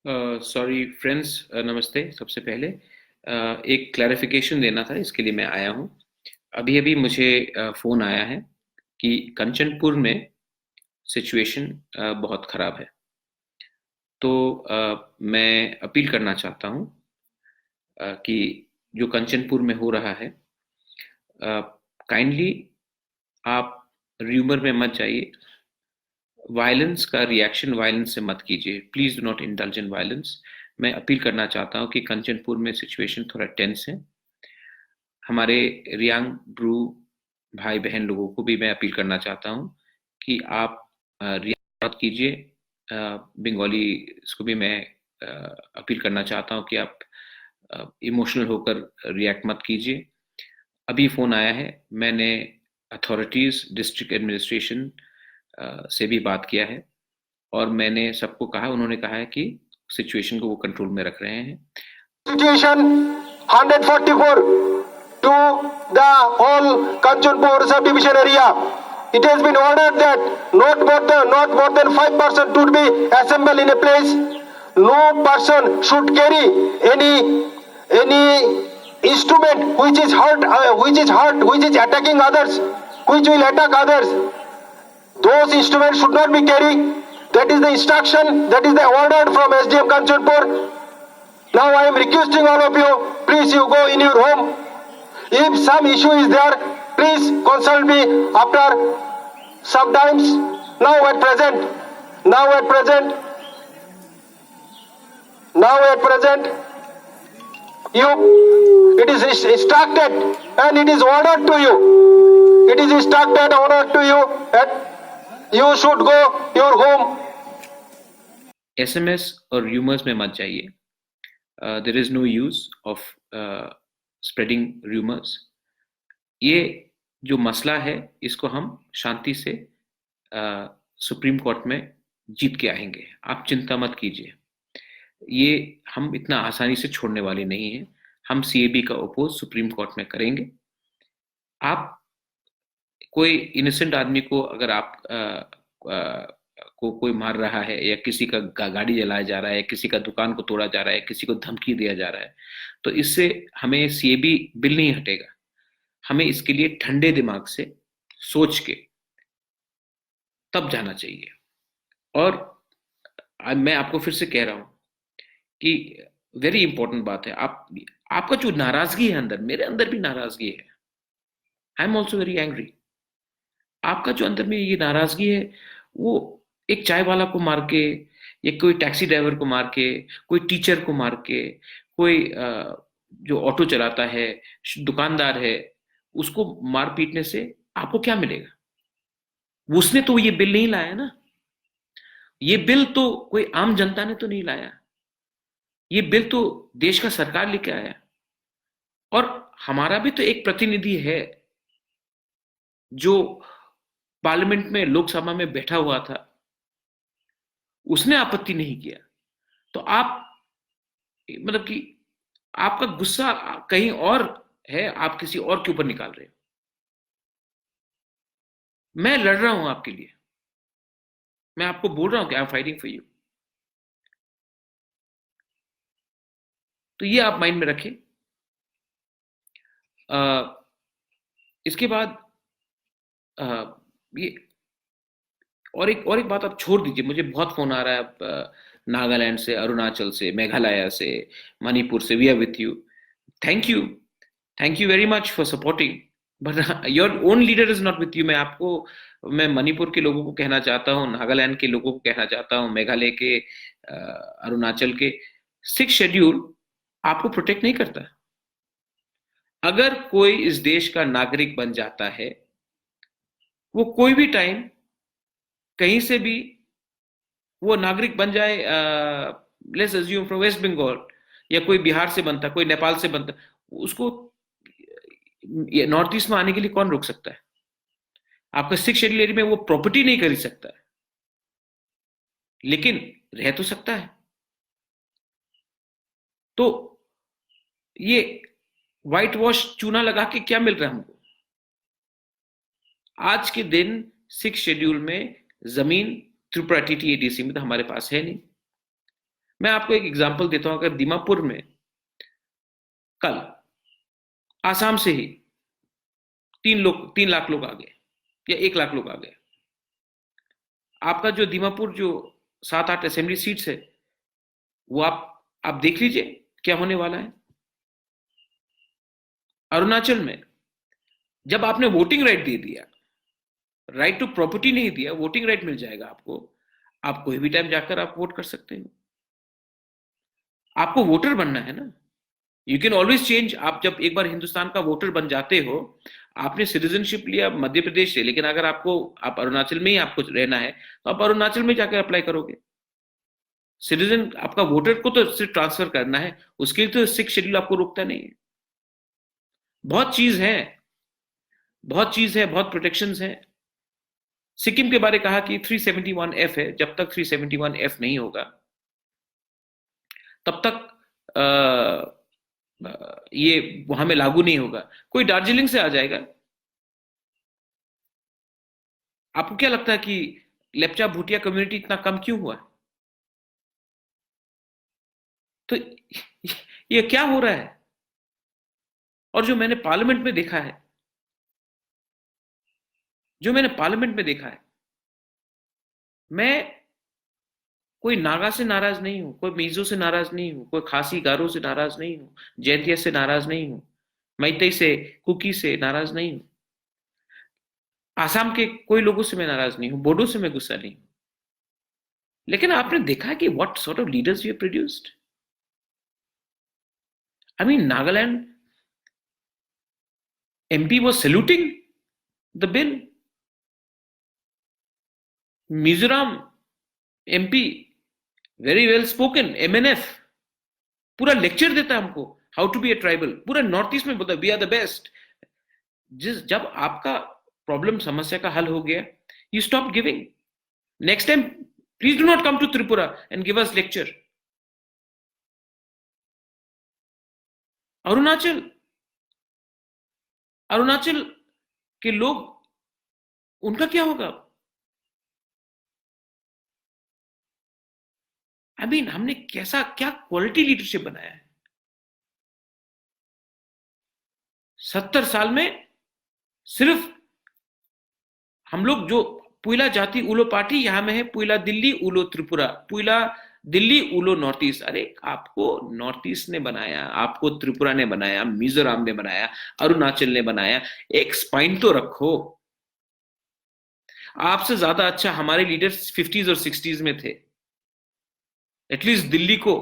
Sorry friends, नमस्ते। सबसे पहले एक क्लैरिफिकेशन देना था, इसके लिए मैं आया हूँ। अभी अभी मुझे फ़ोन आया है कि कंचनपुर में सिचुएशन बहुत ख़राब है। तो मैं अपील करना चाहता हूँ कि जो कंचनपुर में हो रहा है, काइंडली आप र्यूमर में मत जाइए। वायलेंस का रिएक्शन वायलेंस से मत कीजिए। Please do not indulge in violence. मैं अपील करना चाहता हूँ कि कंचनपुर में सिचुएशन थोड़ा टेंस है। हमारे रियांग ब्रू भाई बहन लोगों को भी मैं अपील करना चाहता हूँ कि आप रिएक्ट मत कीजिए। बंगाली इसको भी मैं अपील करना चाहता हूँ कि आप इमोशनल होकर रिएक्ट मत कीजिए। अभी फ़ोन आया है, मैंने अथॉरिटीज़ डिस्ट्रिक्ट एडमिनिस्ट्रेशन से भी बात किया है और मैंने सबको कहा, उन्होंने कहा है कि सिचुएशन को वो कंट्रोल में रख रहे हैं। Situation 144 to the whole Kanchanpur subdivision area. It has been ordered that not more than 5% should be assembled in a place. No person should carry any instrument which is attacking others, which will attack others. Those instruments should not be carried. That is the instruction. That is the order from SDM Kanchanpur. Now I am requesting all of you, please you go in your home. If some issue is there, please consult me after sometimes. Now at present, it is instructed and it is ordered to you. It is instructed, ordered to you that you should go your home. SMS और rumours में मत जाइए। There is no use of spreading rumours. ये जो मसला है, इसको हम शांति से सुप्रीम कोर्ट में जीत के आएंगे। आप चिंता मत कीजिए। ये हम इतना आसानी से छोड़ने वाले नहीं हैं। हम सीएबी का अपोज सुप्रीम कोर्ट में करेंगे। आप कोई इनोसेंट आदमी को अगर आप को कोई मार रहा है या किसी का गाड़ी जलाया जा रहा है, किसी का दुकान को तोड़ा जा रहा है, किसी को धमकी दिया जा रहा है, तो इससे हमें सीएबी बिल नहीं हटेगा। हमें इसके लिए ठंडे दिमाग से सोच के तब जाना चाहिए। और मैं आपको फिर से कह रहा हूं कि वेरी इंपॉर्टेंट बात है, आपका जो नाराजगी है अंदर, मेरे अंदर भी नाराजगी है। I am also very angry. आपका जो अंदर में ये नाराजगी है, वो एक चाय वाला को मार के, या कोई टैक्सी ड्राइवर को मार के, कोई टीचर को मार के, कोई जो ऑटो चलाता है, दुकानदार है, उसको मार पीटने से आपको क्या मिलेगा? उसने तो ये बिल नहीं लाया ना। ये बिल तो कोई आम जनता ने तो नहीं लाया। ये बिल तो देश का सरकार लेके आया। और हमारा भी तो एक प्रतिनिधि है जो पार्लियामेंट में, लोकसभा में बैठा हुआ था, उसने आपत्ति नहीं किया। तो आप मतलब कि आपका गुस्सा कहीं और है, आप किसी और के ऊपर निकाल रहे हो। मैं लड़ रहा हूं आपके लिए। मैं आपको बोल रहा हूं कि I am fighting for you. तो ये आप माइंड में रखें। इसके बाद ये और एक बात आप छोड़ दीजिए। मुझे बहुत फोन आ रहा है नागालैंड से, अरुणाचल से, मेघालय से, मणिपुर से। We are with you. Thank you, thank you very much for supporting, but your own leader is not with you. मैं मणिपुर के लोगों को कहना चाहता हूँ, नागालैंड के लोगों को कहना चाहता हूँ, मेघालय के, अरुणाचल के, 6 शेड्यूल आपको प्रोटेक्ट नहीं करता। अगर कोई इस देश का नागरिक बन जाता है, वो कोई भी टाइम कहीं से भी वो नागरिक बन जाए। Let's assume from West Bengal, या कोई बिहार से बनता, कोई नेपाल से बनता, उसको नॉर्थ ईस्ट में आने के लिए कौन रोक सकता है? आपका 6 शेड्यूल एरिया में वो प्रॉपर्टी नहीं खरीद सकता है, लेकिन रह तो सकता है। तो ये व्हाइट वॉश चूना लगा के क्या मिल रहा है हमको? आज के दिन 6 शेड्यूल में जमीन त्रिपुरा टीटीएडीसी में तो हमारे पास है नहीं। मैं आपको एक एग्जांपल देता हूं, अगर दीमापुर में कल आसाम से ही 3 लाख लोग आ गए या 1 लाख लोग आ गए, आपका जो दीमापुर जो 7-8 असेंबली सीट्स है, वो आप देख लीजिए क्या होने वाला है। अरुणाचल में जब आपने वोटिंग राइट दे दिया, राइट टू प्रॉपर्टी नहीं दिया, वोटिंग राइट मिल जाएगा आपको, आप कोई भी टाइम जाकर आप वोट कर सकते हो। आपको वोटर बनना है ना, यू कैन ऑलवेज चेंज। आप जब एक बार हिंदुस्तान का वोटर बन जाते हो, आपने सिटीजनशिप लिया मध्य प्रदेश से, लेकिन अगर आप अरुणाचल में ही आपको रहना है, तो आप अरुणाचल में जाकर अप्लाई करोगे। सिटीजन आपका वोटर को तो सिर्फ ट्रांसफर करना है, उसके लिए तो 6 शेड्यूल आपको रोकता नहीं है। बहुत चीज है, बहुत चीज है, बहुत प्रोटेक्शन है। सिक्किम के बारे कहा कि 371F है, जब तक 371F नहीं होगा तब तक ये वहां में लागू नहीं होगा। कोई दार्जिलिंग से आ जाएगा, आपको क्या लगता है कि लेप्चा भूटिया कम्युनिटी इतना कम क्यों हुआ? तो ये क्या हो रहा है? और जो मैंने पार्लियामेंट में देखा है, जो मैंने पार्लियामेंट में देखा है, मैं कोई नागा से नाराज नहीं हूं, कोई मिजो से नाराज नहीं हूं, कोई खासी गारो से नाराज नहीं हूं, जैंतिया से नाराज नहीं हूं, मैतई से, कुकी से नाराज नहीं हूं, आसाम के कोई लोगों से मैं नाराज नहीं हूं, बोडो से मैं गुस्सा नहीं हूं। लेकिन आपने देखा कि what sort of leaders we have produced. I mean Nagaland MP was saluting the bill. Mizoram MP very well spoken, MNF पूरा लेक्चर देता है हमको how to be a tribal, पूरा नॉर्थ ईस्ट में बोलता है वी आर द बेस्ट। जब आपका प्रॉब्लम समस्या का हल हो गया, you stop giving. Next time please do not come to Tripura and give us lecture. Arunachal, Arunachal के लोग, उनका क्या होगा? आई मीन हमने कैसा क्या क्वालिटी लीडरशिप बनाया है 70 साल में। सिर्फ हम लोग जो पुइला जाति उलो पार्टी यहां में है, पुइला दिल्ली उलो त्रिपुरा, पुइला दिल्ली उलो नॉर्थ ईस्ट। अरे आपको नॉर्थ ईस्ट ने बनाया, आपको त्रिपुरा ने बनाया, मिजोरम ने बनाया, अरुणाचल ने बनाया, एक स्पाइन तो रखो। आपसे ज्यादा अच्छा हमारे लीडर्स 50s और 60s में थे। एटलीस्ट दिल्ली को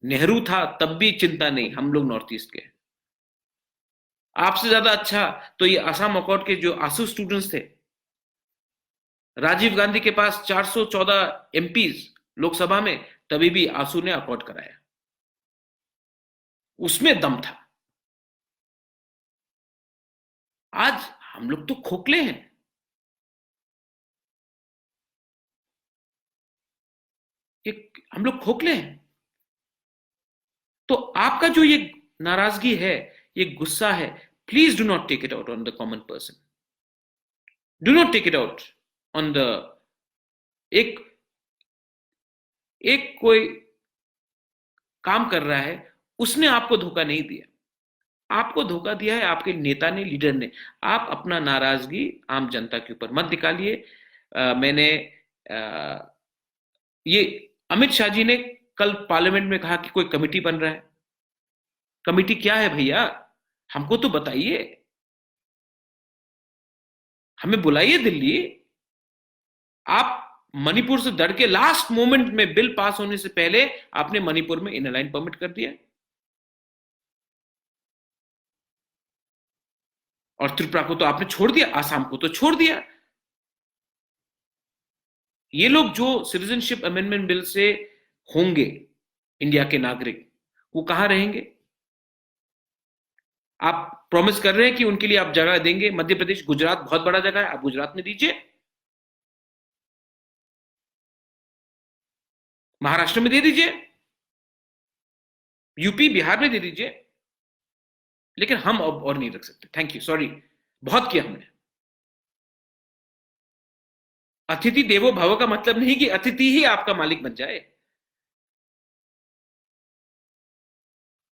नेहरू था तब भी चिंता नहीं, हम लोग नॉर्थ ईस्ट के। आपसे ज्यादा अच्छा तो ये आसाम अकॉर्ड के जो आसू स्टूडेंट्स थे, राजीव गांधी के पास 414 MPs लोकसभा में, तभी भी आसू ने अकॉर्ड कराया, उसमें दम था। आज हम लोग तो खोखले हैं। हम लोग खोखले हैं। तो आपका जो ये नाराजगी है, ये गुस्सा है, please do not take it out on the common person. Do not take it out on the एक एक कोई काम कर रहा है, उसने आपको धोखा नहीं दिया, आपको धोखा दिया है आपके नेता ने, लीडर ने। आप अपना नाराजगी आम जनता के ऊपर मत निकालिए। मैंने ये अमित शाह जी ने कल पार्लियामेंट में कहा कि कोई कमेटी बन रहा है। कमेटी क्या है भैया, हमको तो बताइए, हमें बुलाइए दिल्ली। आप मणिपुर से डर के लास्ट मोमेंट में बिल पास होने से पहले आपने मणिपुर में इनर लाइन परमिट कर दिया, और त्रिपुरा को तो आपने छोड़ दिया, आसाम को तो छोड़ दिया। ये लोग जो सिटीजनशिप अमेंडमेंट बिल से होंगे इंडिया के नागरिक, वो कहां रहेंगे? आप प्रॉमिस कर रहे हैं कि उनके लिए आप जगह देंगे। मध्य प्रदेश, गुजरात बहुत बड़ा जगह है, आप गुजरात में दीजिए, महाराष्ट्र में दे दीजिए, यूपी बिहार में दे दीजिए। लेकिन हम अब और नहीं रख सकते। थैंक यू, सॉरी, बहुत किया हमने। अतिथि देवो भव का मतलब नहीं कि अतिथि ही आपका मालिक बन जाए।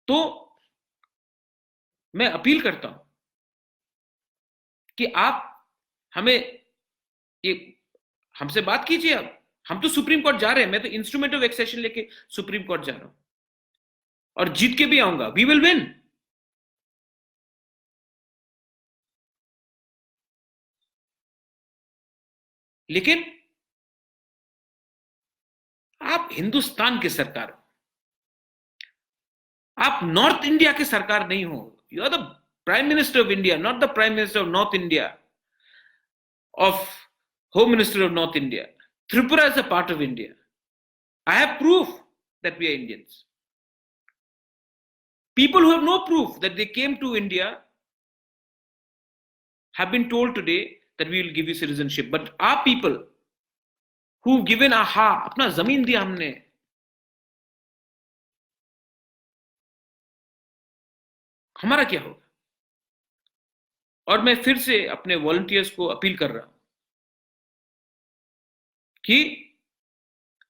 तो मैं अपील करता हूं कि आप हमें ये हमसे बात कीजिए। अब हम तो सुप्रीम कोर्ट जा रहे हैं, मैं तो इंस्ट्रूमेंट ऑफ एक्सेशन लेके सुप्रीम कोर्ट जा रहा हूं और जीत के भी आऊंगा। We will win. लेकिन आप हिंदुस्तान की सरकार हो, आप नॉर्थ इंडिया की सरकार नहीं हो। You are the prime minister of India, not the prime minister of North India, of home minister of North India. Tripura is a part of India. I have proof that we are Indians. People who have no proof that they came to India have been told today that we will give you citizenship. But our people who've given aha, अपना जमीन दिया हमने, हमारा क्या होगा? और मैं फिर से अपने वॉलंटियर्स को अपील कर रहा हूं कि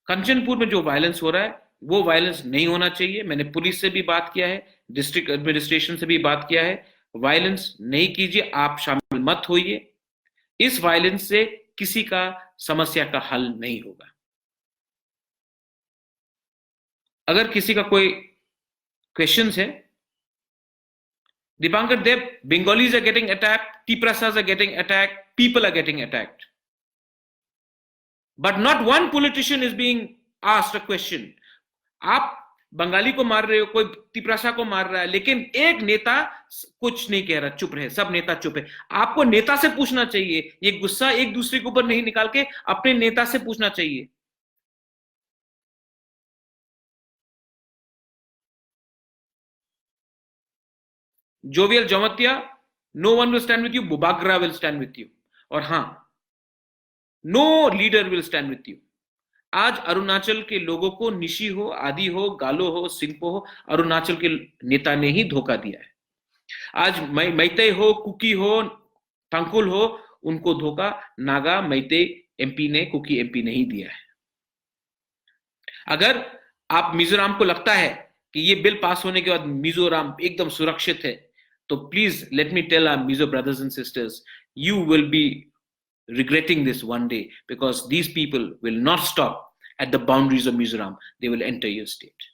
कंचनपुर में जो वायलेंस हो रहा है वो वायलेंस नहीं होना चाहिए। मैंने पुलिस से भी बात किया है, डिस्ट्रिक्ट एडमिनिस्ट्रेशन से भी बात किया है। वायलेंस नहीं कीजिए, आप शामिल मत होइए। इस वायलेंस से किसी का समस्या का हल नहीं होगा। अगर किसी का कोई क्वेश्चंस है, Dipankar Deb, Bengalis are getting attacked, Tiprasas are getting attacked, people are getting attacked. But not one politician is being asked a question. आप बंगाली को मार रहे हो, कोई तिपरासा को मार रहा है, लेकिन एक नेता कुछ नहीं कह रहा, चुप रहे। सब नेता चुप है। आपको नेता से पूछना चाहिए, ये गुस्सा एक दूसरे के ऊपर नहीं निकाल के अपने नेता से पूछना चाहिए। Jovial Jamatia, no one will stand with you, Bubagra will stand with you. और हां, no leader will stand with you. आज अरुणाचल के लोगों को निशी हो, आदि हो, गालो हो, सिंगपो हो, अरुणाचल के नेता ने ही धोखा दिया है। आज मैतेई हो, कुकी हो, तंकुल हो, उनको धोखा नागा मैतेई एमपी ने, कुकी एमपी नहीं दिया है। अगर आप मिजोरम को लगता है कि ये बिल पास होने के बाद मिजोरम एकदम सुरक्षित है, तो please let me tell our Mizo brothers and sisters, you will be regretting this one day, because these people will not stop at the boundaries of Mizoram. They will enter your state.